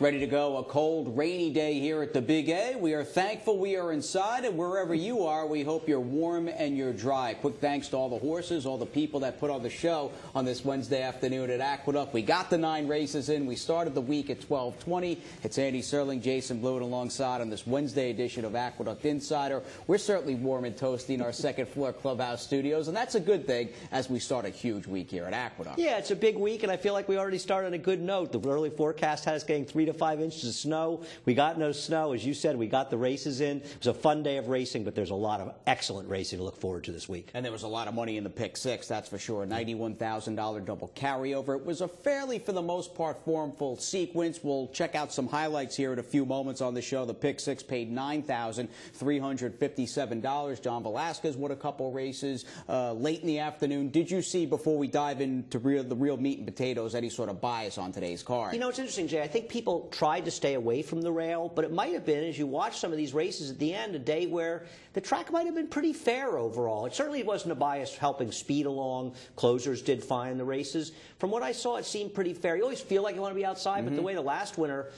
Ready to go. A cold, rainy day here at the Big A. We are thankful we are inside, and wherever you are, we hope you're warm and you're dry. Quick thanks to all the horses, all the people that put on the show on this Wednesday afternoon at Aqueduct. We got the 9 races in. We started the week at 12:20. It's Andy Serling, Jason Blewitt alongside on this Wednesday edition of Aqueduct Insider. We're certainly warm and toasty in our second floor clubhouse studios, and that's a good thing as we start a huge week here at Aqueduct. Yeah, it's a big week, and I feel like we already started on a good note. The early forecast had us getting 3 to 5 inches of snow. We got no snow. As you said, we got the races in. It was a fun day of racing, but there's a lot of excellent racing to look forward to this week. And there was a lot of money in the pick six, that's for sure. $91,000 double carryover. It was a fairly, for the most part, formful sequence. We'll check out some highlights here in a few moments on the show. The pick six paid $9,357. John Velasquez won a couple races late in the afternoon. Did you see, before we dive into the real meat and potatoes, any sort of bias on today's card? You know, it's interesting, Jay. I think people tried to stay away from the rail, but it might have been, as you watch some of these races at the end, a day where the track might have been pretty fair overall. It certainly wasn't a bias helping speed along. Closers did fine in the races. From what I saw, it seemed pretty fair. You always feel like you want to be outside, but the way the last winner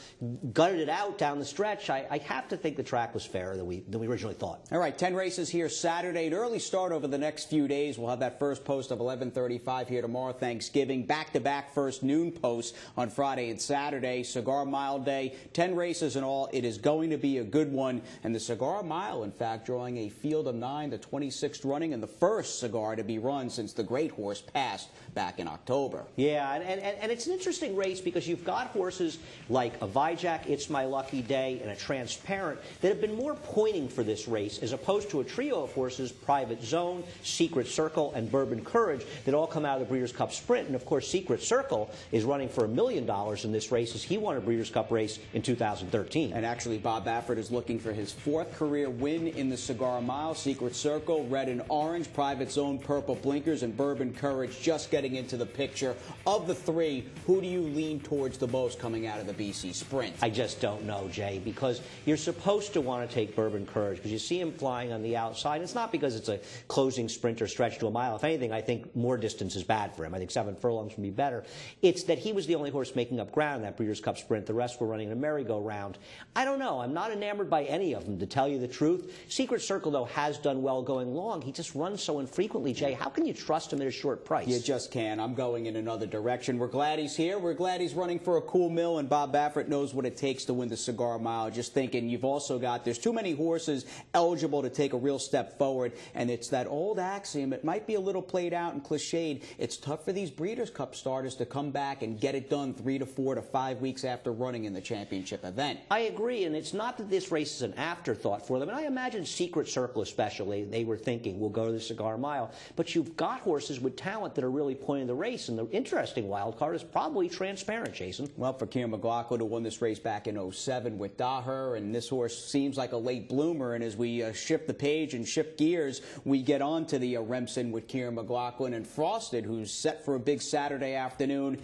gutted it out down the stretch, I have to think the track was fairer than we originally thought. All right, 10 races here Saturday. An early start over the next few days. We'll have that first post of 11:35 here tomorrow, Thanksgiving. Back-to-back first noon posts on Friday and Saturday. Cigar Mile Day, 10 races in all. It is going to be a good one. And the Cigar Mile, in fact, drawing a field of 9, the 26th running, and the first cigar to be run since the Great Horse passed back in October. Yeah, and it's an interesting race because you've got horses like a Vijack, It's My Lucky Day, and a Transparent that have been more pointing for this race as opposed to a trio of horses, Private Zone, Secret Circle, and Bourbon Courage, that all come out of the Breeders' Cup Sprint. And, of course, Secret Circle is running for $1 million in this race as he won a Breeders' Cup race in 2013. And actually, Bob Baffert is looking for his 4th career win in the Cigar Mile. Secret Circle, red and orange, Private Zone, purple blinkers, and Bourbon Courage just getting into the picture. Of the 3, who do you lean towards the most coming out of the BC Sprint? I just don't know, Jay, because you're supposed to want to take Bourbon Courage because you see him flying on the outside. It's not because it's a closing sprint or stretch to a mile. If anything, I think more distance is bad for him. I think 7 furlongs would be better. It's that he was the only horse making up ground in that Breeders' Cup Sprint. The rest were running a merry-go-round. I don't know. I'm not enamored by any of them, to tell you the truth. Secret Circle, though, has done well going long. He just runs so infrequently, Jay. How can you trust him at a short price? You just can't. I'm going in another direction. We're glad he's here. We're glad he's running for a cool mill, and Bob Baffert knows what it takes to win the Cigar Mile. Just thinking, you've also got, there's too many horses eligible to take a real step forward, and it's that old axiom. It might be a little played out and cliched. It's tough for these Breeders' Cup starters to come back and get it done 3 to 4 to 5 weeks after running in the championship event. I agree, and it's not that this race is an afterthought for them. And I imagine Secret Circle especially, they were thinking, we'll go to the Cigar Mile. But you've got horses with talent that are really pointing the race, and the interesting wild card is probably Transparent, Jason. Well, for Kieran McLaughlin, who won this race back in '07 with Daher, and this horse seems like a late bloomer, and as we shift the page and shift gears, we get on to the Remsen with Kieran McLaughlin and Frosted, who's set for a big Saturday afternoon.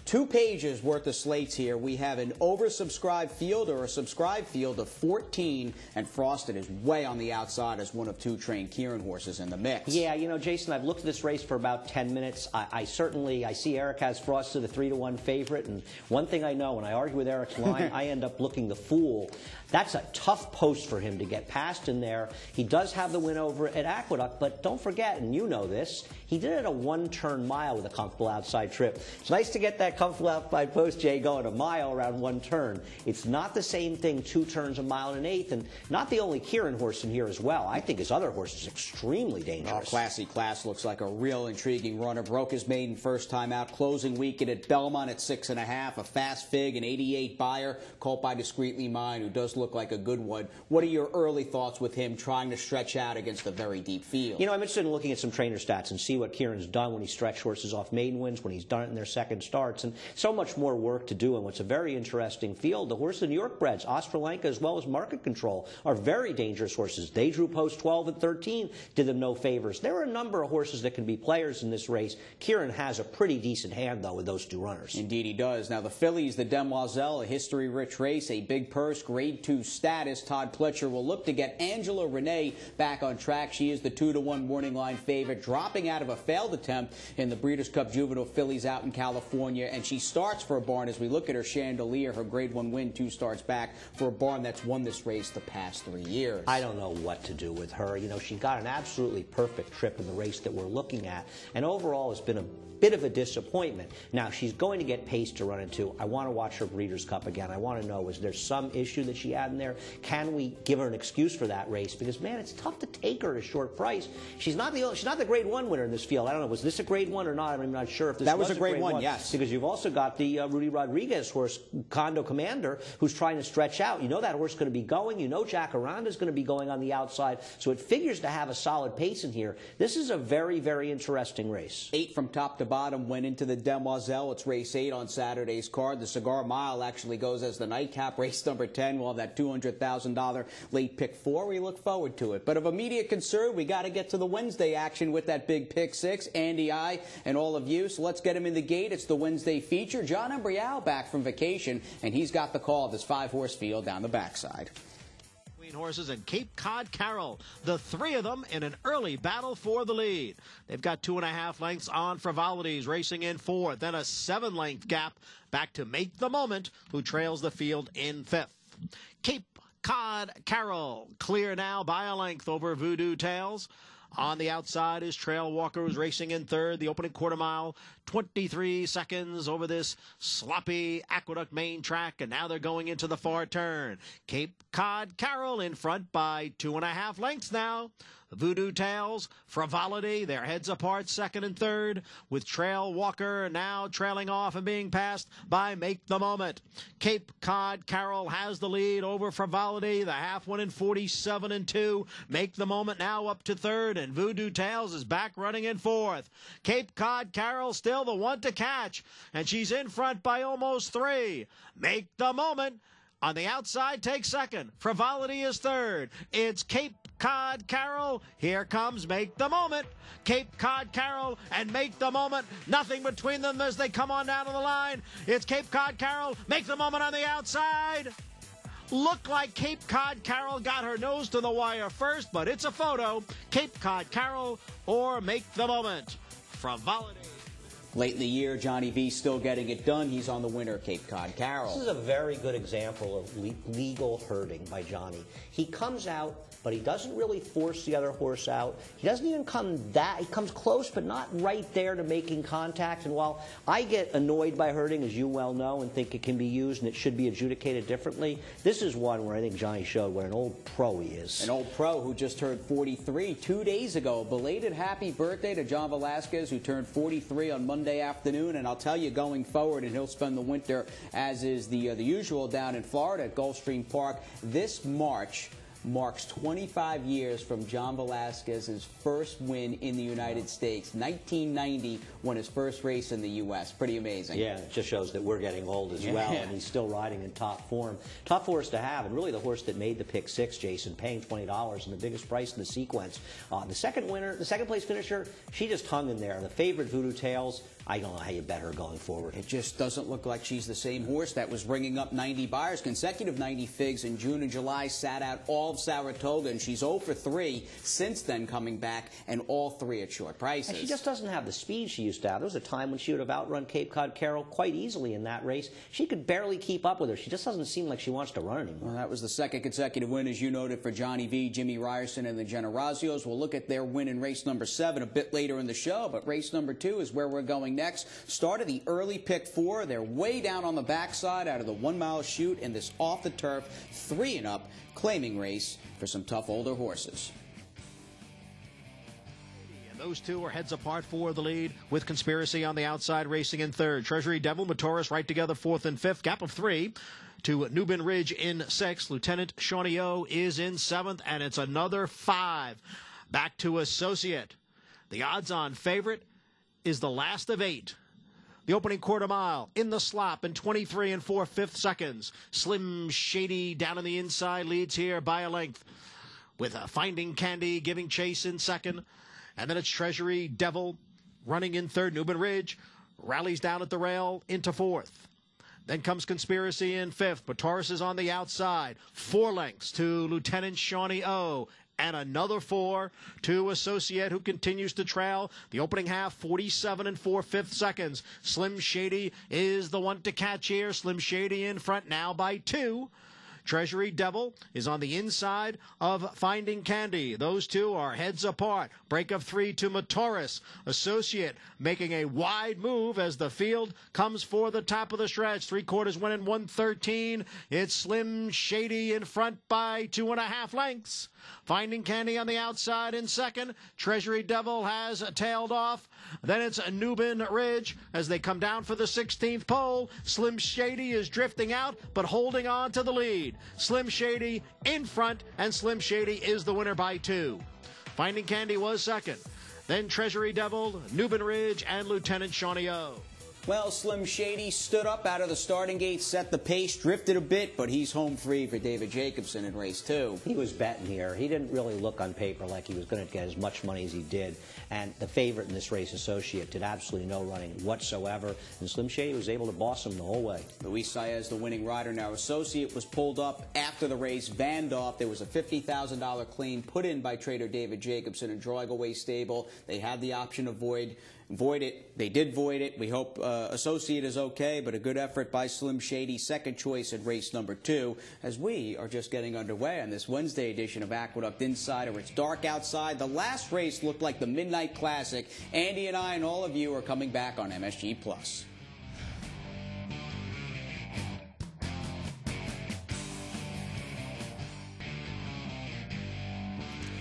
2 pages worth of slates here. We have an oversubscribed field or a subscribed field of 14, and Frosted is way on the outside as one of 2 trained Kieran horses in the mix. Yeah, you know, Jason, I've looked at this race for about 10 minutes. I see Eric has Frosted a 3-to-1 favorite, and one thing I know, when I argue with Eric's line, I end up looking the fool. That's a tough post for him to get past in there. He does have the win over at Aqueduct, but don't forget, and you know this, he did it at a 1-turn mile with a comfortable outside trip. It's nice to get that comfortable outside post, Jay, going a mile around 1 turn. It's not the same thing 2 turns, a mile and an eighth, and not the only Kieran horse in here as well. I think his other horse is extremely dangerous. Oh, Classy Class looks like a real intriguing runner. Broke his maiden first time out. Closing weekend at Belmont at 6.5. A fast fig, an 88 buyer, called by Discreetly Mine, who does look like a good one. What are your early thoughts with him trying to stretch out against a very deep field? You know, I'm interested in looking at some trainer stats and see what Kieran's done when he stretched horses off maiden wins, when he's done it in their second starts, and so much more work to do in what's a very interesting field. The horse of the New York breds, Australenka as well as Market Control, are very dangerous horses. They drew post 12 and 13, did them no favors. There are a number of horses that can be players in this race. Kieran has a pretty decent hand, though, with those 2 runners. Indeed he does. Now the fillies, the Demoiselle, a history-rich race, a big purse, grade 2 status. Todd Pletcher will look to get Angela Renee back on track. She is the 2-to-1 morning line favorite, dropping out of a failed attempt in the Breeders' Cup Juvenile Fillies out in California. and she starts for a barn. As we look at her chandelier, her Grade 1 win 2 starts back for a barn that's won this race the past 3 years. I don't know what to do with her. You know, she got an absolutely perfect trip in the race that we're looking at, and overall it's been a bit of a disappointment. Now, she's going to get pace to run into. I want to watch her Breeders' Cup again. I want to know, is there some issue that she had in there? Can we give her an excuse for that race? Because, man, it's tough to take her at a short price. She's not the Grade 1 winner in this field. I don't know, was this a Grade 1 or not? I'm not sure if this was a Grade 1, yes. Because you've also got the Rudy Rodriguez horse, Condo Commander, who's trying to stretch out. You know that horse is going to be going. You know Jacaranda is going to be going on the outside. So it figures to have a solid pace in here. This is a very, very interesting race. 8 from top to bottom went into the Demoiselle. It's race 8 on Saturday's card. The Cigar Mile actually goes as the nightcap. Race number 10 will have that $200,000 late pick 4. We look forward to it. But of immediate concern, we got to get to the Wednesday action with that big pick 6. Andy, I, and all of you. So let's get him in the gate. It's the Wednesday feature. John Embrial back from vacation, and he's got the call of this 5-horse field down the backside. Horses and Cape Cod Carroll, the 3 of them in an early battle for the lead. They've got 2.5 lengths on Frivolities, racing in 4th, then a 7-length gap back to Make the Moment, who trails the field in 5th. Cape Cod Carroll clear now by a length over Voodoo Tales. On the outside is Trail Walker, who's racing in 3rd. The opening quarter mile, 23 seconds over this sloppy Aqueduct main track, and now they're going into the far turn. Cape Cod Carroll in front by 2.5 lengths now. Voodoo Tales, Frivolity, their heads apart, 2nd and 3rd, with Trail Walker now trailing off and being passed by Make the Moment. Cape Cod Carroll has the lead over Frivolity, the half one in 47 and 2. Make the Moment now up to 3rd, and Voodoo Tales is back running in 4th. Cape Cod Carroll still the one to catch, and she's in front by almost 3. Make the Moment on the outside takes 2nd. Frivolity is 3rd. It's Cape Cod Carroll. Here comes Make the Moment. Cape Cod Carroll and Make the Moment. Nothing between them as they come on down to the line. It's Cape Cod Carroll. Make the Moment on the outside. Looked like Cape Cod Carroll got her nose to the wire first, but it's a photo. Cape Cod Carroll or Make the Moment. Frivolity. Late in the year, Johnny V still getting it done. He's on the winner, Cape Cod Carroll. This is a very good example of legal herding by Johnny. He comes out, but he doesn't really force the other horse out. He doesn't even he comes close, but not right there to making contact. And while I get annoyed by herding, as you well know, and think it can be used and it should be adjudicated differently, this is one where I think Johnny showed what an old pro he is. An old pro who just turned 43 2 days ago. Belated happy birthday to John Velasquez, who turned 43 on Monday afternoon. And I'll tell you, going forward, and he'll spend the winter, as is the usual, down in Florida at Gulfstream Park. This March marks 25 years from John Velasquez's first win in the United States. 1990 won his first race in the U.S. Pretty amazing. Yeah, it just shows that we're getting old as well, and he's still riding in top form. Top horse to have, and really the horse that made the pick 6, Jason, paying $20 and the biggest price in the sequence. The second winner, the second place finisher, she just hung in there. The favorite, Voodoo Tales, I don't know how you bet her going forward. It just doesn't look like she's the same horse that was bringing up 90 buyers. Consecutive 90 figs in June and July, sat out all of Saratoga, and she's 0 for 3 since then, coming back, and all 3 at short prices. And she just doesn't have the speed she used to have. There was a time when she would have outrun Cape Cod Carroll quite easily in that race. She could barely keep up with her. She just doesn't seem like she wants to run anymore. Well, that was the second consecutive win, as you noted, for Johnny V, Jimmy Ryerson, and the Generasios. We'll look at their win in race number 7 a bit later in the show, but race number 2 is where we're going next. Start of the early pick 4. They're way down on the backside out of the 1 mile chute in this off the turf 3 and up claiming race for some tough older horses. And those two are heads apart for the lead, with Conspiracy on the outside racing in 3rd. Treasury Devil, Matoris right together 4th and 5th. Gap of 3 to Newbin Ridge in 6th. Lieutenant Shawnee O is in 7th, and it's another 5. Back to Associate. The odds-on favorite is the last of 8. The opening quarter mile in the slop in 23 and 4/5 seconds. Slim Shady down on the inside leads here by a length, with Finding Candy giving chase in 2nd. And then it's Treasury Devil running in 3rd. Newbin Ridge rallies down at the rail into 4th. Then comes Conspiracy in 5th, but Taurus is on the outside. 4 lengths to Lieutenant Shawnee O. and another 4 to Associate, who continues to trail. The opening half, 47 4/5 seconds. Slim Shady is the one to catch here. Slim Shady in front now by 2. Treasury Devil is on the inside of Finding Candy. Those two are heads apart. Break of 3 to Matoris. Associate making a wide move as the field comes for the top of the stretch. 3/4 win in 1:13. It's Slim Shady in front by 2.5 lengths. Finding Candy on the outside in second. Treasury Devil has tailed off. Then it's Newbin Ridge as they come down for the 16th pole. Slim Shady is drifting out, but holding on to the lead. Slim Shady in front, and Slim Shady is the winner by 2. Finding Candy was second. Then Treasury Devil, Newbin Ridge, and Lieutenant Shawnee O. Well, Slim Shady stood up out of the starting gate, set the pace, drifted a bit, but he's home free for David Jacobson in race 2. He was betting here. He didn't really look on paper like he was going to get as much money as he did. And the favorite in this race, Associate, did absolutely no running whatsoever. And Slim Shady was able to boss him the whole way. Luis Saez, the winning rider. Now, Associate was pulled up after the race, banned off. There was a $50,000 claim put in by trader David Jacobson and Drawing Away Stable. They had the option of void it. They did void it. We hope Associate is okay, but a good effort by Slim Shady, second choice in race number 2, as we are just getting underway on this Wednesday edition of Aqueduct Insider. It's dark outside. The last race looked like the Midnight Classic. Andy and I and all of you are coming back on MSG+.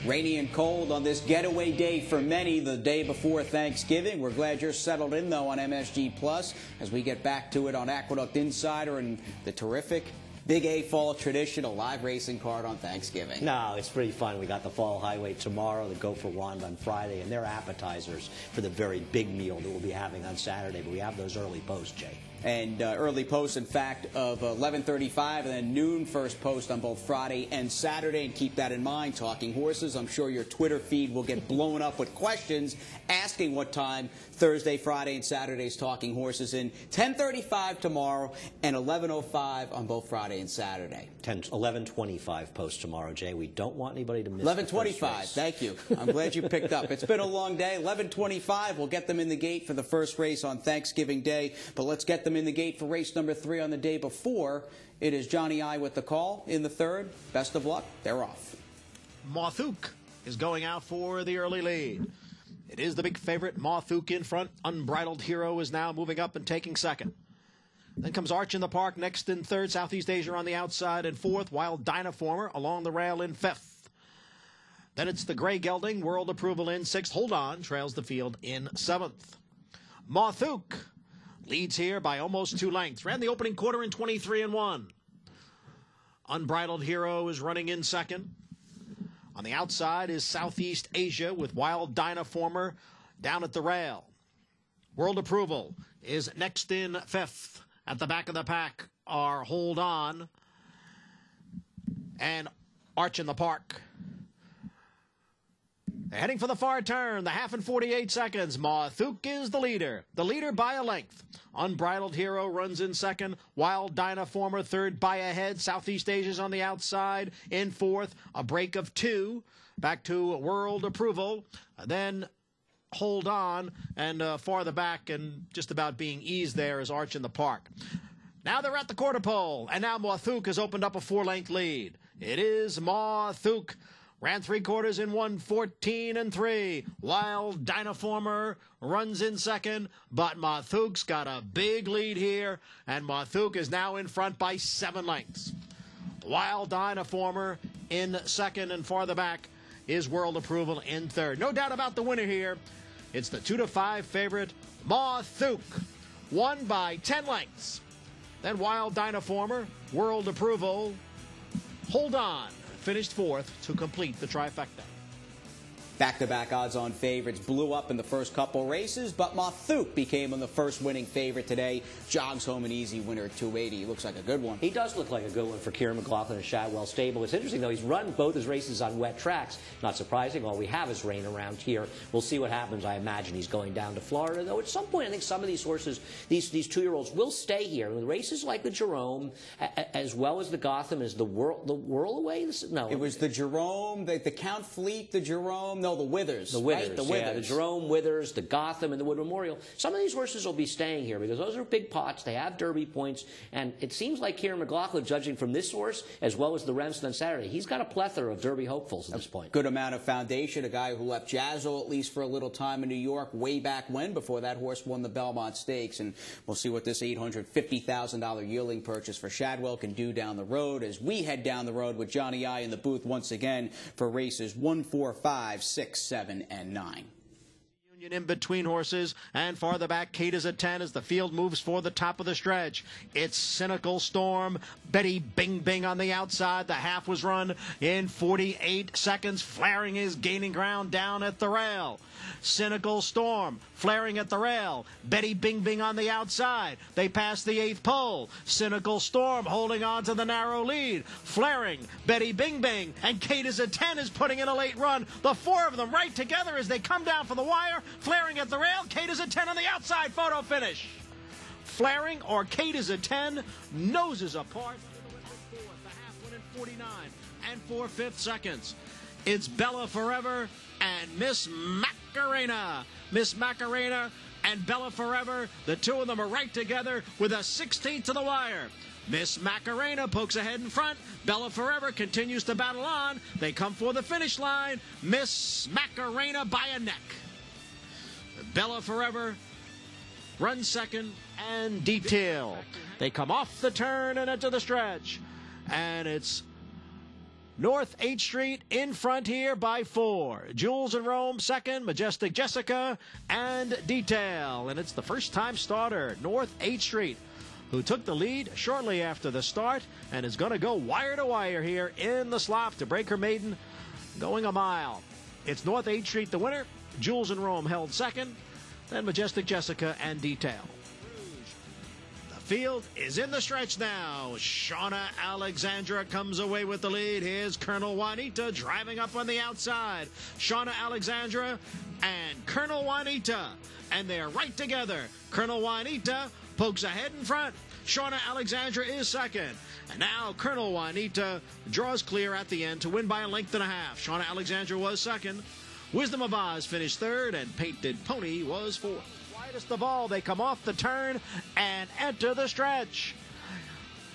Rainy and cold on this getaway day for many, the day before Thanksgiving. We're glad you're settled in, though, on MSG+, as we get back to it on Aqueduct Insider and the terrific Big A Fall Tradition, a live racing card on Thanksgiving. No, it's pretty fun. We got the Fall Highway tomorrow, the Go for Wand on Friday, and they're appetizers for the very big meal that we'll be having on Saturday. But we have those early posts, Jay. And early posts, in fact, of 11:35 and then noon first post on both Friday and Saturday. And keep that in mind, Talking Horses. I'm sure your Twitter feed will get blown up with questions asking what time Thursday, Friday, and Saturday's Talking Horses in. 10:35 tomorrow and 11:05 on both Friday and Saturday. 11:25 post tomorrow, Jay. We don't want anybody to miss 11:25. Thank you. I'm glad you picked up. It's been a long day. 11:25. We'll get them in the gate for the first race on Thanksgiving Day. But let's get them in the gate for race number 3 on the day before. It is Johnny I with the call in the third. Best of luck. They're off. Mothuk is going out for the early lead. It is the big favorite, Mothuk in front. Unbridled Hero is now moving up and taking second. Then comes Arch in the Park next in third. Southeast Asia on the outside in fourth. Wild Dynaformer along the rail in fifth. Then it's the Gray Gelding, World Approval in sixth. Hold On trails the field in seventh. Mothuk leads here by almost 2 lengths. Ran the opening quarter in 23-1. Unbridled Hero is running in second. On the outside is Southeast Asia with Wild Dynaformer down at the rail. World Approval is next in fifth. At the back of the pack are Hold On and Arch in the Park. They're heading for the far turn, the half in 48 seconds. Mothuk is the leader by a length. Unbridled Hero runs in second. Wild Dynaformer third by a head. Southeast Asia's on the outside in fourth. A break of 2. Back to World Approval. Then Hold On, and farther back and just about being eased there is Arch in the Park. Now they're at the quarter pole, and now Mothuk has opened up a 4-length lead. It is Mothuk. Ran 3/4 in 1:14-3. Wild Dynaformer runs in second, but Mothuk's got a big lead here, and Mothuk is now in front by 7 lengths. Wild Dynaformer in second, and farther back is World Approval in third. No doubt about the winner here. It's the 2-5 favorite, Mothuk, won by 10 lengths. Then Wild Dynaformer, World Approval, Hold On, finished fourth to complete the trifecta. Back-to-back odds-on favorites blew up in the first couple races, but Mathouk became the first winning favorite today. Jogs home an easy winner at 280. He looks like a good one. He does look like a good one for Kieran McLaughlin and Shadwell Stable. It's interesting, though. He's run both his races on wet tracks. Not surprising. All we have is rain around here. We'll see what happens. I imagine he's going down to Florida, though. At some point, I think some of these horses, these 2-year-olds, will stay here. The races like the Jerome, as well as the Gotham, is the Whirlaway? No. It was the Jerome, the Count Fleet, the Jerome, no, the Withers. The Withers, right? The yeah, Withers. the Jerome, Withers, the Gotham, and the Wood Memorial. Some of these horses will be staying here because those are big pots. They have Derby points, and it seems like Kieran McLaughlin, judging from this horse, as well as the Remsen on Saturday, he's got a plethora of Derby hopefuls at this point. Good amount of foundation. A guy who left Jazzo at least for a little time in New York way back when, before that horse won the Belmont Stakes, and we'll see what this $850,000 yearling purchase for Shadwell can do down the road as we head down the road with Johnny I in the booth once again for races 1, 4, 5, 6, 7, and 9. In between horses, and farther back, Kate is at 10 as the field moves for the top of the stretch. It's Cynical Storm, Betty Bing Bing on the outside. The half was run in 48 seconds. Flaring is gaining ground down at the rail. Cynical Storm flaring at the rail. Betty Bing Bing on the outside. They pass the 8th pole. Cynical Storm holding on to the narrow lead. Flaring, Betty Bing Bing, and Kate is at 10 is putting in a late run. The four of them right together as they come down for the wire. Flaring at the rail. Kate is at 10 on the outside. Photo finish. Flaring or Kate is at 10. Noses apart. The half went in 49 and 4/5 seconds. It's Bella Forever and Miss Macarena. Miss Macarena and Bella Forever, the two of them are right together with a 16th to the wire. Miss Macarena pokes ahead in front. Bella Forever continues to battle on. They come for the finish line. Miss Macarena by a neck. Bella Forever runs second and Detail. They come off the turn and into the stretch. And it's North 8th Street in front here by 4. Jules and Rome second, Majestic Jessica, and Detail. And it's the first-time starter, North 8th Street, who took the lead shortly after the start and is going to go wire to wire here in the slop to break her maiden, going a mile. It's North 8th Street the winner. Jules and Rome held second, then Majestic Jessica and Detail. Field is in the stretch now. Shauna Alexandra comes away with the lead. Here's Colonel Juanita driving up on the outside. Shauna Alexandra and Colonel Juanita, and they're right together. Colonel Juanita pokes ahead in front. Shauna Alexandra is second. And now Colonel Juanita draws clear at the end to win by a length and a half. Shauna Alexandra was second. Wisdom of Oz finished third, and Painted Pony was fourth. Widest of all, they come off the turn and enter the stretch.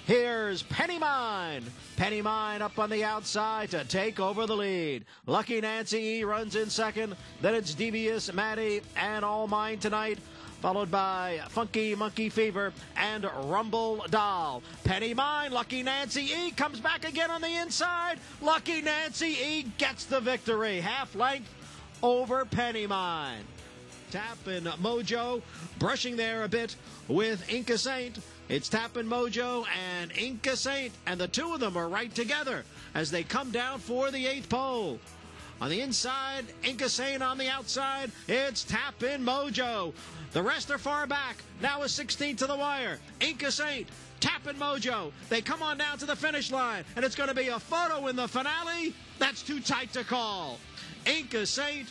Here's Penny Mine. Penny Mine up on the outside to take over the lead. Lucky Nancy E runs in second. Then it's Devious Maddie and All Mine Tonight, followed by Funky Monkey Fever and Rumble Doll. Penny Mine, Lucky Nancy E comes back again on the inside. Lucky Nancy E gets the victory. Half length over Penny Mine. Tappin' Mojo brushing there a bit with Inca Saint. It's Tappin' Mojo and Inca Saint, and the two of them are right together as they come down for the 8th pole. On the inside, Inca Saint. On the outside, it's Tappin' Mojo. The rest are far back. Now a 16th to the wire. Inca Saint, Tappin' Mojo. They come on down to the finish line, and it's going to be a photo in the finale. That's too tight to call. Inca Saint,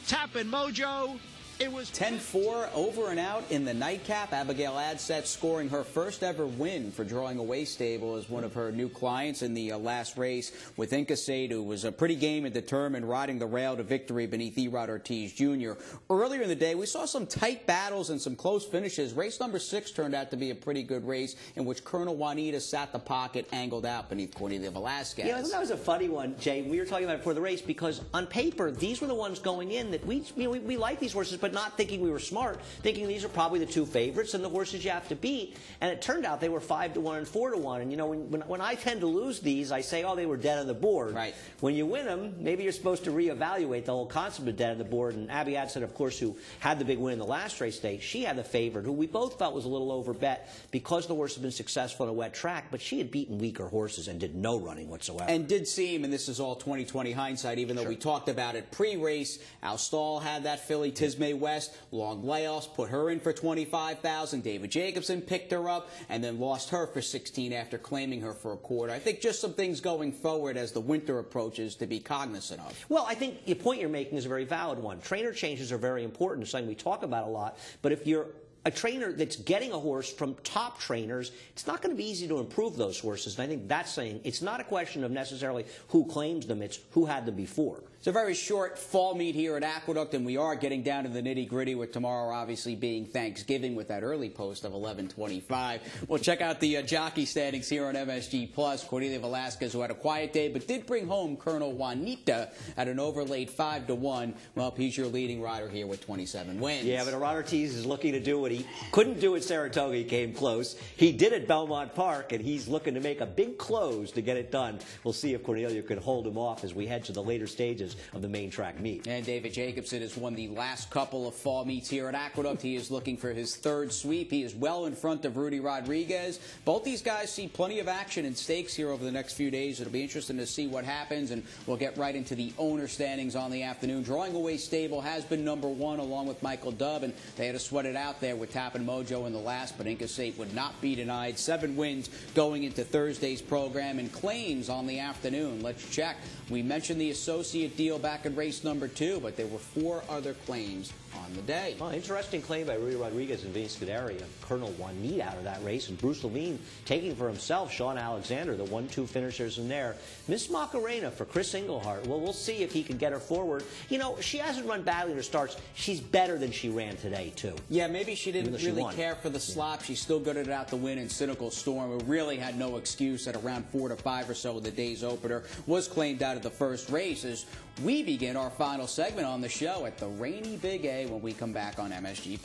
Tappin' Mojo. It was 10-4 over and out in the nightcap. Abigail Adset scoring her first ever win for Drawing Away Stable as one of her new clients in the last race with Inca Saint, who was pretty game and determined, riding the rail to victory beneath Erod Ortiz Jr. Earlier in the day, we saw some tight battles and some close finishes. Race number 6 turned out to be a pretty good race in which Colonel Juanita sat the pocket, angled out beneath Cornelia Velasquez. Yeah, I thought that was a funny one, Jay. We were talking about it before the race because on paper, these were the ones going in that we like these horses, but not thinking we were smart, thinking these are probably the two favorites and the horses you have to beat. And it turned out they were 5-1 and 4-1. And, you know, when I tend to lose these, I say, oh, they were dead on the board. Right. When you win them, maybe you're supposed to reevaluate the whole concept of dead on the board. And Abby Adson, of course, who had the big win in the last race day, she had the favorite, who we both felt was a little overbet because the horse had been successful on a wet track, but she had beaten weaker horses and did no running whatsoever. And did seem, and this is all 2020 hindsight, even though we talked about it pre-race, Al Stahl had that filly, Tismay West, long layoffs, put her in for $25,000. David Jacobson picked her up and then lost her for $16 after claiming her for a quarter. I think just some things going forward as the winter approaches to be cognizant of. Well, I think the point you're making is a very valid one. Trainer changes are very important. It's something we talk about a lot. But if you're a trainer that's getting a horse from top trainers, it's not going to be easy to improve those horses. And I think that's saying it's not a question of necessarily who claims them, it's who had them before. It's a very short fall meet here at Aqueduct, and we are getting down to the nitty-gritty, with tomorrow obviously being Thanksgiving with that early post of 11:25. We'll check out the jockey standings here on MSG+. Cordelia Velasquez, who had a quiet day, but did bring home Colonel Juanita at an overlaid 5-1. Well, he's your leading rider here with 27 wins. Yeah, but Ron Ortiz is looking to do what he couldn't do at Saratoga. He came close. He did at Belmont Park, and he's looking to make a big close to get it done. We'll see if Cordelia can hold him off as we head to the later stages of the main track meet. And David Jacobson has won the last couple of fall meets here at Aqueduct. He is looking for his third sweep. He is well in front of Rudy Rodriguez. Both these guys see plenty of action in stakes here over the next few days. It'll be interesting to see what happens, and we'll get right into the owner standings on the afternoon. Drawing Away Stable has been #1 along with Michael Dubb, and they had to sweat it out there with Tappan Mojo in the last, but Inca Safe would not be denied. 7 wins going into Thursday's program, and claims on the afternoon. Let's check. We mentioned the associate deal back in race #2, but there were 4 other claims on the day. Well, interesting claim by Rudy Rodriguez and Vince Scuderia. Colonel Juanita out of that race, and Bruce Levine taking for himself Sean Alexander, the 1-2 finishers in there. Miss Macarena for Chris Englehart. Well, we'll see if he can get her forward. You know, she hasn't run badly in her starts. She's better than she ran today, too. Yeah, maybe she didn't really care for the slop. She's still good at out the win in Cynical Storm, who really had no excuse at around 4-5 or so of the day's opener. Was claimed out of the first race as we begin our final segment on the show at the rainy Big A when we come back on MSG+.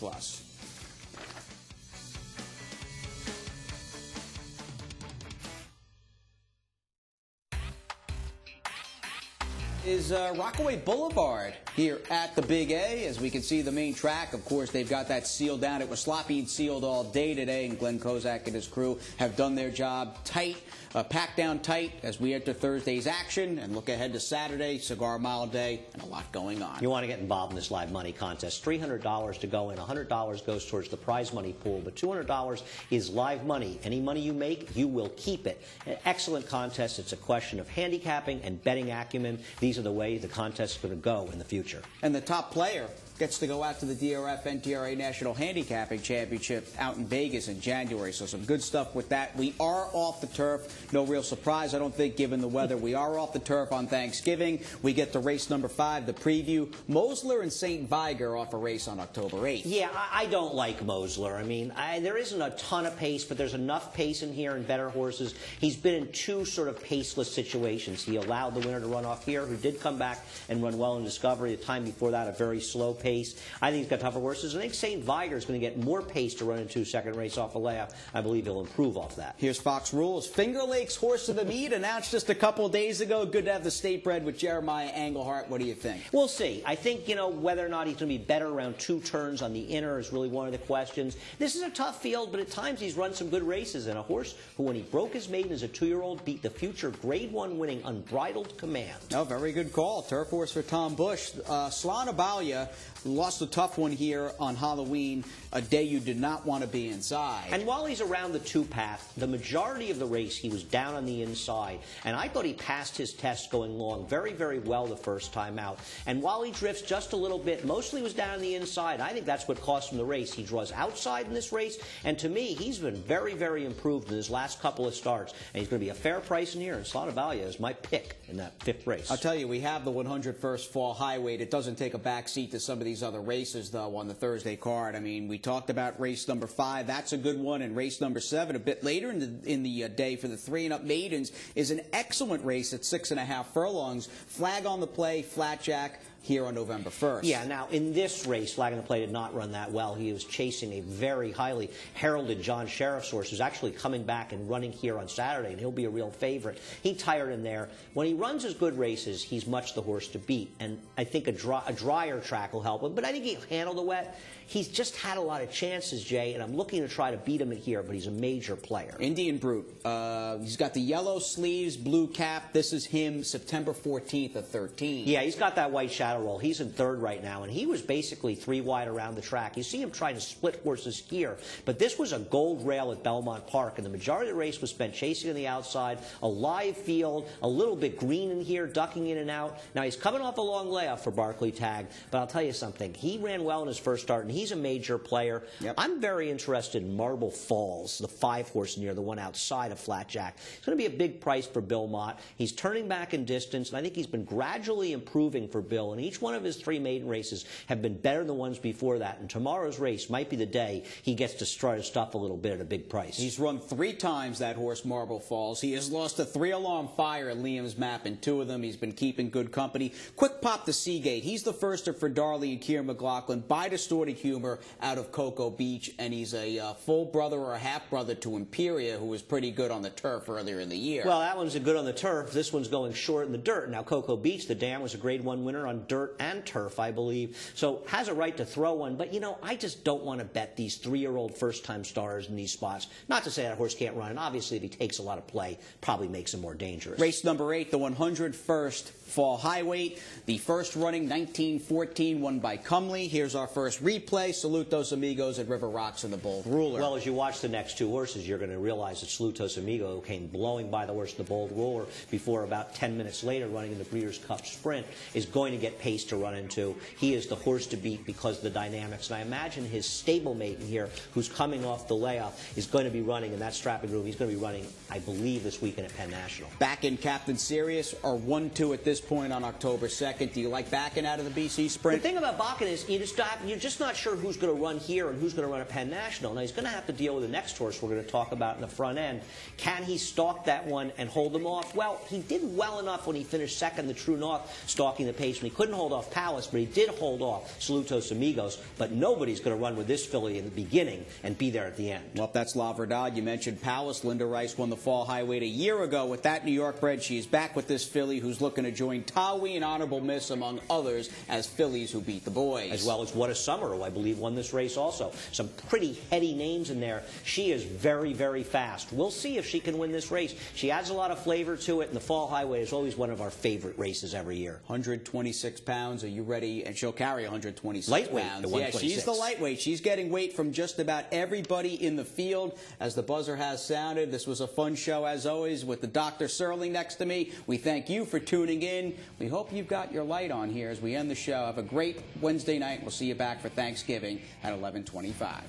Is Rockaway Boulevard here at the Big A. As we can see the main track, of course, they've got that sealed down. It was sloppy and sealed all day today, and Glenn Kozak and his crew have done their job tight, packed down tight as we enter Thursday's action and look ahead to Saturday, Cigar Mile Day, and a lot going on. You want to get involved in this live money contest. $300 to go in. $100 goes towards the prize money pool, but $200 is live money. Any money you make, you will keep it. An excellent contest. It's a question of handicapping and betting acumen. These are the way the contest is going to go in the future. And the top player gets to go out to the DRF NTRA National Handicapping Championship out in Vegas in January. So some good stuff with that. We are off the turf. No real surprise, I don't think, given the weather. We are off the turf on Thanksgiving. We get to race #5, the preview. Mosler and St. Viger off a race on October 8th. Yeah, I don't like Mosler. I mean, there isn't a ton of pace, but there's enough pace in here and better horses. He's been in 2 sort of paceless situations. He allowed the winner to run off here, who did come back and run well in Discovery. The time before that, a very slow pace. I think he's got tougher horses. I think St. Viger is going to get more pace to run into second race off a layoff. I believe he'll improve off that. Here's Fox Rules. Finger Lakes Horse of the Meet announced just a couple of days ago. Good to have the state bred with Jeremiah Englehart. What do you think? We'll see. I think, you know, whether or not he's going to be better around 2 turns on the inner is really one of the questions. This is a tough field, but at times he's run some good races. And a horse who, when he broke his maiden as a 2-year-old, beat the future Grade 1 winning Unbridled Command. Oh, very good call. Turf horse for Tom Bush. Slana Balia lost a tough one here on Halloween, a day you did not want to be inside. And while he's around the 2 path, the majority of the race he was down on the inside. And I thought he passed his test going long very, very well the first time out. And while he drifts just a little bit, mostly was down on the inside. I think that's what cost him the race. He draws outside in this race, and to me, he's been very, very improved in his last couple of starts. And he's going to be a fair price in here, and Slana Balia is my pick in that 5th race. I'll tell you, we have the 101st Fall Highway. It doesn't take a back seat to some of these other races, though, on the Thursday card. I mean, we talked about race #5. That's a good one. And race #7, a bit later in the day for the 3-and-up maidens, is an excellent race at 6.5 furlongs. Flag on the play, Flat Jack. here on November 1st. Yeah, now in this race, Flag on the Play did not run that well. He was chasing a very highly heralded John Sheriff's horse who's actually coming back and running here on Saturday, and he'll be a real favorite. He tired in there. When he runs his good races, he's much the horse to beat, and I think a drier track will help him, but I think he'll handle the wet. He's just had a lot of chances, Jay, and I'm looking to try to beat him here, but he's a major player. Indian Brute. He's got the yellow sleeves, blue cap. This is him September 14th of 13. Yeah, he's got that white shadow roll. He's in third right now, and he was basically 3 wide around the track. You see him trying to split horses here, but this was a gold rail at Belmont Park, and the majority of the race was spent chasing on the outside, a live field, a little bit green in here, ducking in and out. Now, he's coming off a long layoff for Barclay Tagg, but I'll tell you something. He ran well in his first start, and he's a major player. Yep. I'm very interested in Marble Falls, the 5-horse near the one outside of Flatjack. It's going to be a big price for Bill Mott. He's turning back in distance, and I think he's been gradually improving for Bill, and each one of his 3 maiden races have been better than the ones before that, and tomorrow's race might be the day he gets to strut his stuff a little bit at a big price. He's run 3 times, that horse, Marble Falls. He has lost a 3-alarm fire at Liam's Map in 2 of them. He's been keeping good company. Quick Pop to Seagate. He's the firster for Darley and Keir McLaughlin by Distorted Humor out of Cocoa Beach, and he's a full brother or a half brother to Imperia, who was pretty good on the turf earlier in the year. Well, that one's good on the turf. This one's going short in the dirt. Now, Cocoa Beach, the dam, was a Grade 1 winner on dirt and turf, I believe, so has a right to throw one. But, you know, I just don't want to bet these 3-year-old first-time stars in these spots. Not to say that horse can't run, and obviously if he takes a lot of play, probably makes him more dangerous. Race number 8, the 101st Fall High Weight. The first running, 1914, won by Cumley. Here's our first replay. Saludos Amigos at River Rocks and the Bold Ruler. Well, as you watch the next 2 horses, you're going to realize that Saludos Amigo came blowing by the horse, the Bold Ruler, before about 10 minutes later, running in the Breeders' Cup Sprint, is going to get pace to run into. He is the horse to beat because of the dynamics, and I imagine his stablemate in here, who's coming off the layoff, is going to be running in that strapping room. He's going to be running, I believe, this weekend at Penn National. Back in Captain Sirius are 1-2 at this point on October 2nd. Do you like backing out of the BC Sprint? The thing about Bakken is you're just not sure who's going to run here and who's going to run at Penn National. Now, he's going to have to deal with the next horse we're going to talk about in the front end. Can he stalk that one and hold them off? Well, he did well enough when he finished second, the True North, stalking the pace. When he couldn't hold off Palace, but he did hold off Saludos Amigos. But nobody's going to run with this filly in the beginning and be there at the end. Well, that's La Verdad. You mentioned Palace. Linda Rice won the Fall High Weight a year ago with that New York bred. She is back with this filly who's looking to join Tawi and Honorable Miss, among others, as fillies who beat the boys. As well as What a Summer, who I believe won this race also. Some pretty heady names in there. She is very, very fast. We'll see if she can win this race. She adds a lot of flavor to it, and the Fall Highway is always one of our favorite races every year. 126 pounds. Are you ready? And she'll carry 126 lightweight, pounds. Yeah, she's the lightweight. She's getting weight from just about everybody in the field. As the buzzer has sounded, this was a fun show, as always, with the Dr. Serling next to me. We thank you for tuning in. We hope you've got your light on here as we end the show. Have a great Wednesday night. We'll see you back for Thanksgiving at 11:25.